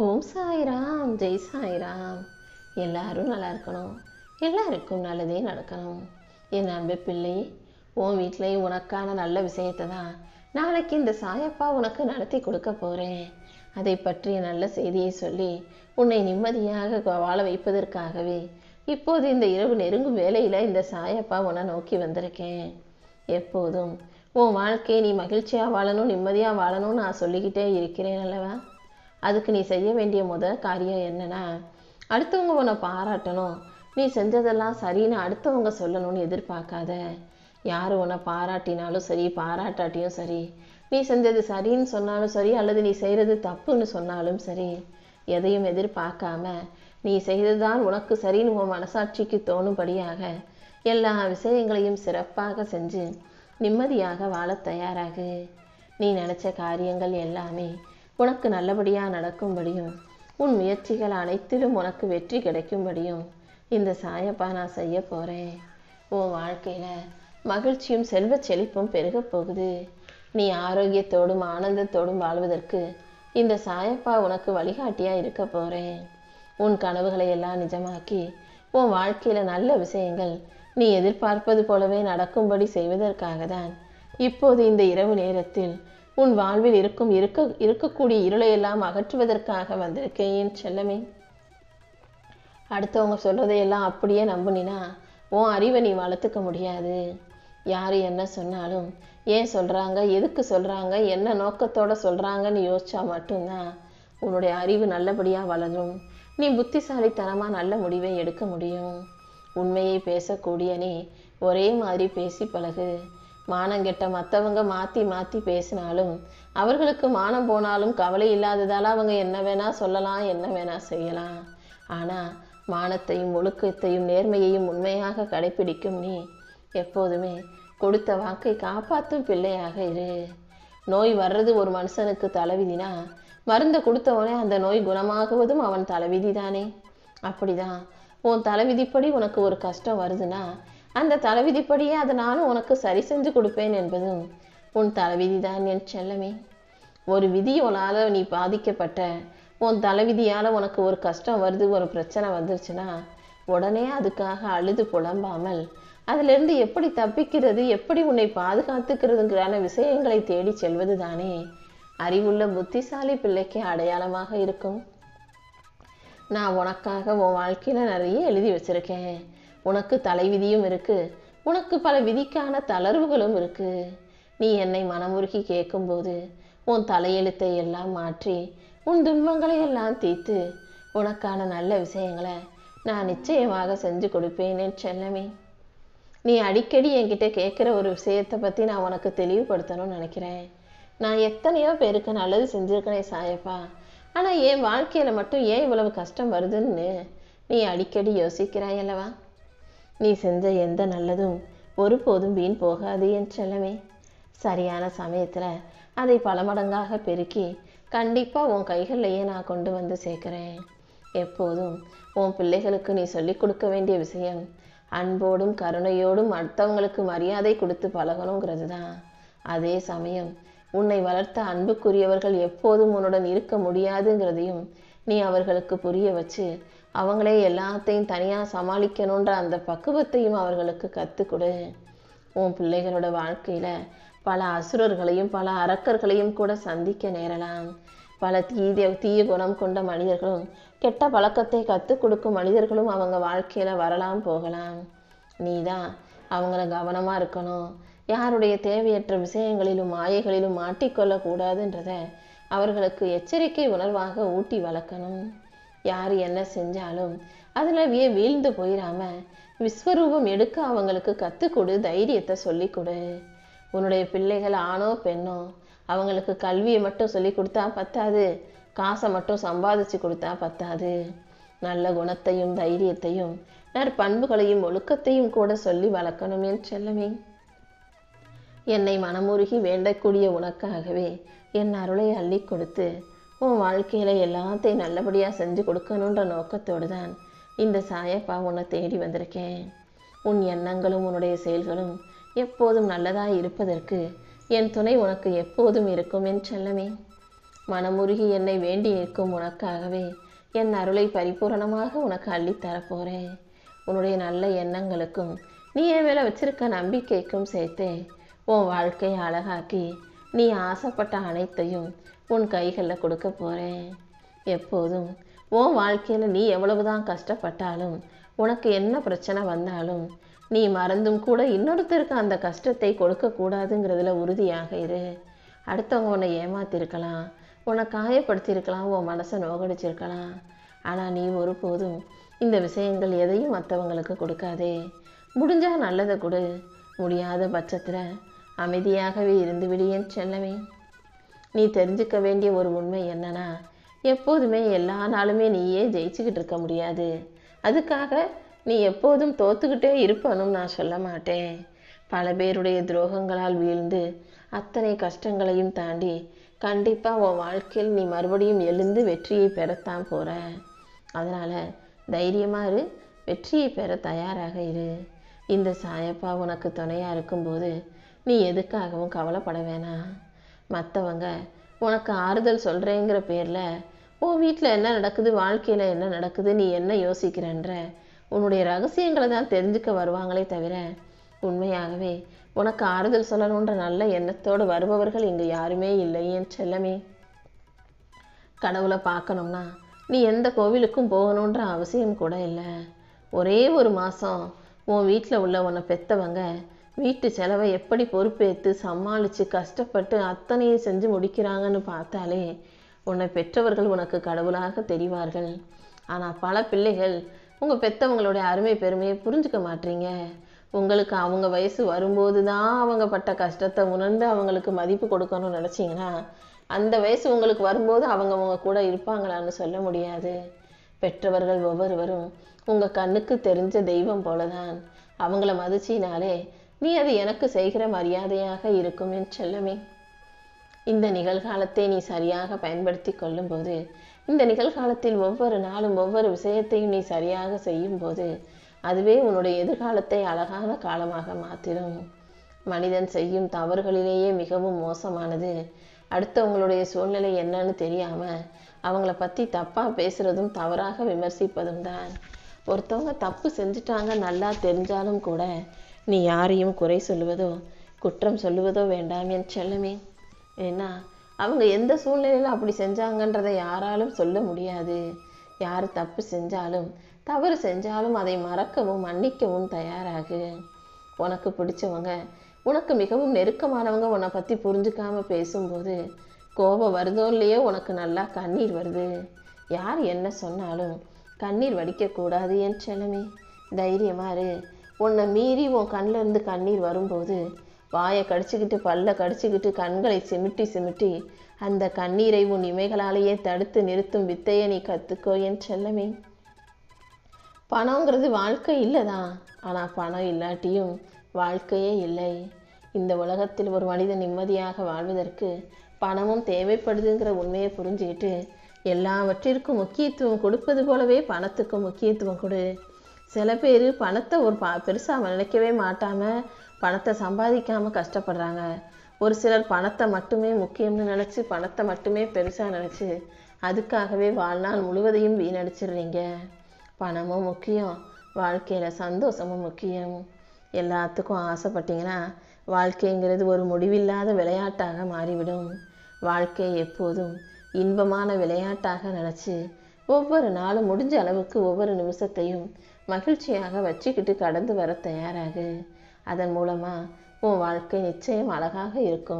ஓம் சாய்ராம், ஜெய் சாய்ராம். எல்லாரும் நல்லா இருக்கணும், எல்லாருக்கும் நல்லதே நடக்கணும். என் அன்பு பிள்ளை, உன் வீட்டிலையும் உனக்கான நல்ல விஷயத்தை தான் நாளைக்கு இந்த சாயப்பா உனக்கு நடத்தி கொடுக்க போகிறேன். அதை பற்றிய நல்ல செய்தியை சொல்லி உன்னை நிம்மதியாக வாழ வைப்பதற்காகவே இப்போது இந்த இரவு நெருங்கும் வேளையில் இந்த சாயப்பா உன்னை நோக்கி வந்திருக்கேன். எப்போதும் உன் வாழ்க்கையை நீ மகிழ்ச்சியாக வாழணும், நிம்மதியாக வாழணும்னு நான் சொல்லிக்கிட்டே இருக்கிறேன் அல்லவா? அதுக்கு நீ செய்ய வேண்டிய முதல் காரியம் என்னன்னா, அடுத்தவங்க உன்னை பாராட்டணும், நீ செஞ்சதெல்லாம் சரின்னு அடுத்தவங்க சொல்லணும்னு எதிர்பார்க்காத. யார் உன்னை பாராட்டினாலும் சரி, பாராட்டாட்டியும் சரி, நீ செஞ்சது சரின்னு சொன்னாலும் சரி, அல்லது நீ செய்கிறது தப்புன்னு சொன்னாலும் சரி, எதையும் எதிர்பார்க்காம நீ செய்ததுதான் உனக்கு சரின்னு உன் மனசாட்சிக்கு தோணும்படியாக எல்லா விஷயங்களையும் சிறப்பாக செஞ்சு நிம்மதியாக வாழ தயாராகு. நீ நினச்ச காரியங்கள் எல்லாமே உனக்கு நல்லபடியாக நடக்கும்படியும் உன் முயற்சிகள் அனைத்திலும் உனக்கு வெற்றி கிடைக்கும்படியும் இந்த சாயப்பா நான் செய்ய போகிறேன். உன் வாழ்க்கையில் மகிழ்ச்சியும் செல்வ செழிப்பும் பெருக போகுது. நீ ஆரோக்கியத்தோடும் ஆனந்தத்தோடும் வாழ்வதற்கு இந்த சாயப்பா உனக்கு வழிகாட்டியாக இருக்க போகிறேன். உன் கனவுகளை எல்லாம் நிஜமாக்கி உன் வாழ்க்கையில் நல்ல விஷயங்கள் நீ எதிர்பார்ப்பது போலவே நடக்கும்படி செய்வதற்காக தான் இப்போது இந்த இரவு நேரத்தில் உன் வாழ்வில் இருக்கக்கூடிய இருளையெல்லாம் அகற்றுவதற்காக வந்திருக்கேன் என் செல்லமே. அடுத்தவங்க சொல்றதையெல்லாம் அப்படியே நம்புனினா உன் அறிவை நீ வளர்த்துக்க முடியாது. யார் என்ன சொன்னாலும் ஏன் சொல்றாங்க, எதுக்கு சொல்றாங்க, என்ன நோக்கத்தோட சொல்றாங்கன்னு யோசிச்சா மட்டும்தான் உன்னுடைய அறிவு நல்லபடியாக வளரும். நீ புத்திசாலித்தனமா நல்ல முடிவை எடுக்க முடியும். உண்மையை பேசக்கூடிய நீ ஒரே மாதிரி பேசி பழகு. மானங்கெட்ட மற்றவங்க மாற்றி மாற்றி பேசினாலும் அவர்களுக்கு மானம் போனாலும் கவலை இல்லாததால் அவங்க என்ன வேணா சொல்லலாம், என்ன வேணா செய்யலாம். ஆனால் மானத்தையும் ஒழுக்கத்தையும் நேர்மையையும் உண்மையாக கடைப்பிடிக்கும் நீ எப்போதுமே கொடுத்த வாக்கை காப்பாற்றும் பிள்ளையாக இரு. நோய் வர்றது ஒரு மனுஷனுக்கு தலைவிதினா மருந்தை கொடுத்தவனே அந்த நோய் குணமாகுவதும் அவன் தலைவிதி தானே. அப்படிதான் உன் தலைவிதிப்படி உனக்கு ஒரு கஷ்டம் வருதுன்னா அந்த தலைவிதிப்படியே அதை நானும் உனக்கு சரி செஞ்சு கொடுப்பேன் என்பதும் உன் தலைவிதி தான் என் செல்லமே. ஒரு விதியோனால நீ பாதிக்கப்பட்ட உன் தலைவிதியால் உனக்கு ஒரு கஷ்டம் வருது, ஒரு பிரச்சனை வந்துருச்சுன்னா உடனே அதுக்காக அழுது புலம்பாமல் அதிலிருந்து எப்படி தப்பிக்கிறது, எப்படி உன்னை பாதுகாத்துக்கிறதுங்கிறான விஷயங்களை தேடி செல்வது தானே அறிவுள்ள புத்திசாலி பிள்ளைக்கு அடையாளமாக இருக்கும். நான் உனக்காக உன் வாழ்க்கையில் நிறைய எழுதி வச்சிருக்கேன். உனக்கு தலைவிதியும் இருக்கு, உனக்கு பல விதிக்கான தளர்வுகளும் இருக்கு. நீ என்னை மனமுருகி கேட்கும்போது உன் தலையெழுத்தை எல்லாம் மாற்றி உன் துன்பங்களை எல்லாம் தீர்த்து உனக்கான நல்ல விஷயங்களை நான் நிச்சயமாக செஞ்சு கொடுப்பேன் என் செல்லமே. நீ அடிக்கடி என்கிட்ட கேட்குற ஒரு விஷயத்தை பற்றி நான் உனக்கு தெளிவுபடுத்தணும்னு நினைக்கிறேன். நான் எத்தனையோ பேருக்கு நல்லது செஞ்சுருக்கேன் சாயப்பா, ஆனால் என் வாழ்க்கையில் மட்டும் ஏன் இவ்வளவு கஷ்டம் வருதுன்னு நீ அடிக்கடி யோசிக்கிறாய் அல்லவா? நீ செஞ்ச எந்த நல்லதும் ஒருபோதும் வீண் போகாது என் செல்லமே. சரியான சமயத்தில் அதை பல மடங்காக பெருக்கி கண்டிப்பாக உன் கைகள்லையே நான் கொண்டு வந்து சேர்க்குறேன். எப்போதும் உன் பிள்ளைகளுக்கு நீ சொல்லிக் கொடுக்க வேண்டிய விஷயம் அன்போடும் கருணையோடும் அடுத்தவங்களுக்கு மரியாதை கொடுத்து பழகணுங்கிறது தான். அதே சமயம் உன்னை வளர்த்த அன்புக்குரியவர்கள் எப்போதும் உன்னுடன் இருக்க முடியாதுங்கிறதையும் நீ அவர்களுக்கு புரிய வச்சு அவங்களே எல்லாத்தையும் தனியாக சமாளிக்கணுன்ற அந்த பக்குவத்தையும் அவர்களுக்கு கற்றுக்கொடு. உன் பிள்ளைகளோட வாழ்க்கையில் பல அசுரர்களையும் பல அரக்கர்களையும் கூட சந்திக்க நேரலாம். பல தீய குணம் கொண்ட மனிதர்களும் கெட்ட பழக்கத்தை கற்றுக் கொடுக்கும் மனிதர்களும் அவங்க வாழ்க்கையில் வரலாம் போகலாம். நீ தான் அவங்கள கவனமாக இருக்கணும். யாருடைய தேவையற்ற விஷயங்களிலும் மாயைகளிலும் மாட்டிக்கொள்ளக்கூடாதுன்றத அவர்களுக்கு எச்சரிக்கை உணர்வாக ஊட்டி வளர்க்கணும். யார் என்ன செஞ்சாலும் அதில் வீழ்ந்து போயிடாம விஸ்வரூபம் எடுக்க அவங்களுக்கு கற்றுக்கொடு, தைரியத்தை சொல்லிக் கொடு. உன்னுடைய பிள்ளைகள் ஆணோ பெண்ணோ அவங்களுக்கு கல்வியை மட்டும் சொல்லி கொடுத்தா பத்தாது, காசை மட்டும் சம்பாதிச்சு கொடுத்தா பத்தாது. நல்ல குணத்தையும் தைரியத்தையும் நற்பண்புகளையும் ஒழுக்கத்தையும் கூட சொல்லி வளர்க்கணும் என் செல்லமே. என்னை மனமுருகி வேண்டக்கூடிய உனக்காகவே என் அருளை அள்ளி கொடுத்து உன் வாழ்க்கையில் எல்லாத்தையும் நல்லபடியாக செஞ்சு கொடுக்கணுன்ற நோக்கத்தோடு தான் இந்த சாயப்பா உன்னை தேடி வந்திருக்கேன். உன் எண்ணங்களும் உன்னுடைய செயல்களும் எப்போதும் நல்லதாக இருப்பதற்கு என் துணை உனக்கு எப்போதும் இருக்கும் என் செல்லமே. மனமுருகி என்னை வேண்டி நிற்கும் உனக்காகவே என் அருளை பரிபூரணமாக உனக்கு அள்ளித்தரப்போறேன். உன்னுடைய நல்ல எண்ணங்களுக்கும் நீ என் மேலே வச்சிருக்க நம்பிக்கைக்கும் சேர்த்தே உன் வாழ்க்கையை அழகாக்கி நீ ஆசைப்பட்ட அனைத்தையும் உன் கைகளில் கொடுக்க போகிறேன். எப்போதும் உன் வாழ்க்கையில் நீ எவ்வளவுதான் கஷ்டப்பட்டாலும், உனக்கு என்ன பிரச்சனை வந்தாலும், நீ மறந்தும் கூட இன்னொருத்தருக்கு அந்த கஷ்டத்தை கொடுக்கக்கூடாதுங்கிறதுல உறுதியாக இரு. அடுத்தவங்க உன்னை ஏமாத்திருக்கலாம், உன்னை காயப்படுத்தியிருக்கலாம், உன் மனசை நோகடிச்சிருக்கலாம். ஆனால் நீ ஒருபோதும் இந்த விஷயங்கள் எதையும் மற்றவங்களுக்கு கொடுக்காதே. முடிஞ்சால் நல்லதை கொடு, முடியாத பட்சத்தில் அமைதியாகவே இருந்து விடு என் செல்லமே. நீ தெரிஞ்சுக்க வேண்டிய ஒரு உண்மை என்னன்னா, எப்போதுமே எல்லா நாளுமே நீயே ஜெயிச்சுக்கிட்டு இருக்க முடியாது. அதுக்காக நீ எப்போதும் தோத்துக்கிட்டே இருப்பனும் நான் சொல்ல மாட்டேன். பல பேருடைய துரோகங்களால் வீழ்ந்து அத்தனை கஷ்டங்களையும் தாண்டி கண்டிப்பாக உன் வாழ்க்கையில் நீ மறுபடியும் எழுந்து வெற்றியை பெறத்தான் போகிற. அதனால் தைரியமாக இரு, வெற்றியை பெற தயாராக இரு. இந்த சாயப்பா உனக்கு துணையாக இருக்கும்போது நீ எதுக்காகவும் கவலைப்பட வேணாம். மற்றவங்க உனக்கு ஆறுதல் சொல்கிறேங்கிற பேரில் உன் வீட்டில் என்ன நடக்குது, வாழ்க்கையில் என்ன நடக்குது, நீ என்ன யோசிக்கிறன்ற உன்னுடைய ரகசியங்களை தான் தெரிஞ்சுக்க வருவாங்களே தவிர உண்மையாகவே உனக்கு ஆறுதல் சொல்லணுன்ற நல்ல எண்ணத்தோடு வருபவர்கள் இங்கே யாருமே இல்லை என் செல்லமே. கடவுளை பார்க்கணும்னா நீ எந்த கோவிலுக்கும் போகணுன்ற அவசியம் கூட இல்லை. ஒரே ஒரு மாதம் உன் வீட்டில் உள்ள உன்னை பெற்றவங்க வீட்டு செலவை எப்படி பொறுப்பேற்று சமாளித்து கஷ்டப்பட்டு அத்தனையும் செஞ்சு முடிக்கிறாங்கன்னு பார்த்தாலே உன்னை பெற்றவர்கள் உனக்கு கடவுளாக தெரிவார்கள். ஆனால் பல பிள்ளைகள் உங்கள் பெற்றவங்களுடைய அருமை பெருமையை புரிஞ்சுக்க மாட்டீங்க. உங்களுக்கு அவங்க வயசு வரும்போது தான் அவங்க பட்ட கஷ்டத்தை உணர்ந்து அவங்களுக்கு மதிப்பு கொடுக்கணும்னு நினச்சிங்கன்னா அந்த வயசு உங்களுக்கு வரும்போது அவங்க உங்க கூட இருப்பாங்களான்னு சொல்ல முடியாது. பெற்றவர்கள் ஒவ்வொருவரும் உங்கள் கண்ணுக்கு தெரிஞ்ச தெய்வம் போலதான். அவங்கள மதிச்சினாலே நீ அது எனக்கு செய்கிற மரியாதையாக இருக்கும் என் செல்லமே. இந்த நிகழ்காலத்தை நீ சரியாக பயன்படுத்தி கொள்ளும்போது, இந்த நிகழ்காலத்தில் ஒவ்வொரு நாளும் ஒவ்வொரு விஷயத்தையும் நீ சரியாக செய்யும்போது அதுவே உன்னுடைய எதிர்காலத்தை அழகான காலமாக மாற்றிடும். மனிதன் செய்யும் தவறுகளிலேயே மிகவும் மோசமானது அடுத்தவங்களுடைய சூழ்நிலை என்னன்னு தெரியாமல் அவங்கள பற்றி தப்பாக பேசுகிறதும் தவறாக விமர்சிப்பதும் தான். ஒருத்தவங்க தப்பு செஞ்சுட்டாங்க நல்லா தெரிஞ்சாலும் கூட நீ யாரையும் குறை சொல்லுவதோ குற்றம் சொல்லுவதோ வேண்டாம் என் செல்லமே. ஏன்னா அவங்க எந்த சூழ்நிலையில் அப்படி செஞ்சாங்கன்றதை யாராலும் சொல்ல முடியாது. யார் தப்பு செஞ்சாலும் தவறு செஞ்சாலும் அதை மறக்கவும் மன்னிக்கவும் தயாராகு. உனக்கு பிடிச்சவங்க, உனக்கு மிகவும் நெருக்கமானவங்க உன்னை பற்றி புரிஞ்சுக்காம பேசும்போது கோபம் வருதோ இல்லையோ உனக்கு நல்லா கண்ணீர் வருது. யார் என்ன சொன்னாலும் கண்ணீர் வடிக்கக்கூடாது என் செல்லமே. தைரியமாரு. உன்னை மீறி உன் கண்ணில் இருந்து கண்ணீர் வரும்போது வாயை கடிச்சிக்கிட்டு பல்ல கடிச்சிக்கிட்டு கண்களை சிமிட்டி சிமிட்டி அந்த கண்ணீரை உன் இமைகளாலேயே தடுத்து நிறுத்தும் வித்தையை நீ கற்றுக்கோ என் செல்லமே. பணங்கிறது வாழ்க்கை இல்லைதான், ஆனால் பணம் இல்லாட்டியும் வாழ்க்கையே இல்லை. இந்த உலகத்தில் ஒரு மனிதன் நிம்மதியாக வாழ்வதற்கு பணமும் தேவைப்படுதுங்கிற உண்மையை புரிஞ்சுக்கிட்டு எல்லாவற்றிற்கும் முக்கியத்துவம் கொடுப்பது போலவே பணத்துக்கும் முக்கியத்துவம் கொடு. சில பேர் பணத்தை ஒரு பெருசாக நினைக்கவே மாட்டாமல் பணத்தை சம்பாதிக்காமல் கஷ்டப்படுறாங்க. ஒரு சிலர் பணத்தை மட்டுமே முக்கியம்னு நினச்சி பணத்தை மட்டுமே பெருசாக நினச்சி அதுக்காகவே வாழ்நாள் முழுவதையும் வீணடிச்சிடுறீங்க. பணமும் முக்கியம், வாழ்க்கையில் சந்தோஷமும் முக்கியம். எல்லாத்துக்கும் ஆசைப்பட்டீங்கன்னா வாழ்க்கைங்கிறது ஒரு முடிவில்லாத விளையாட்டாக மாறிவிடும். வாழ்க்கையை எப்போதும் இன்பமான விளையாட்டாக நினச்சி ஒவ்வொரு நாளும் முடிஞ்ச அளவுக்கு ஒவ்வொரு நிமிஷத்தையும் மகிழ்ச்சியாக வச்சுக்கிட்டு கடந்து வர தயாராகு. அதன் மூலமாக உன் வாழ்க்கை நிச்சயம் அழகாக இருக்கும்.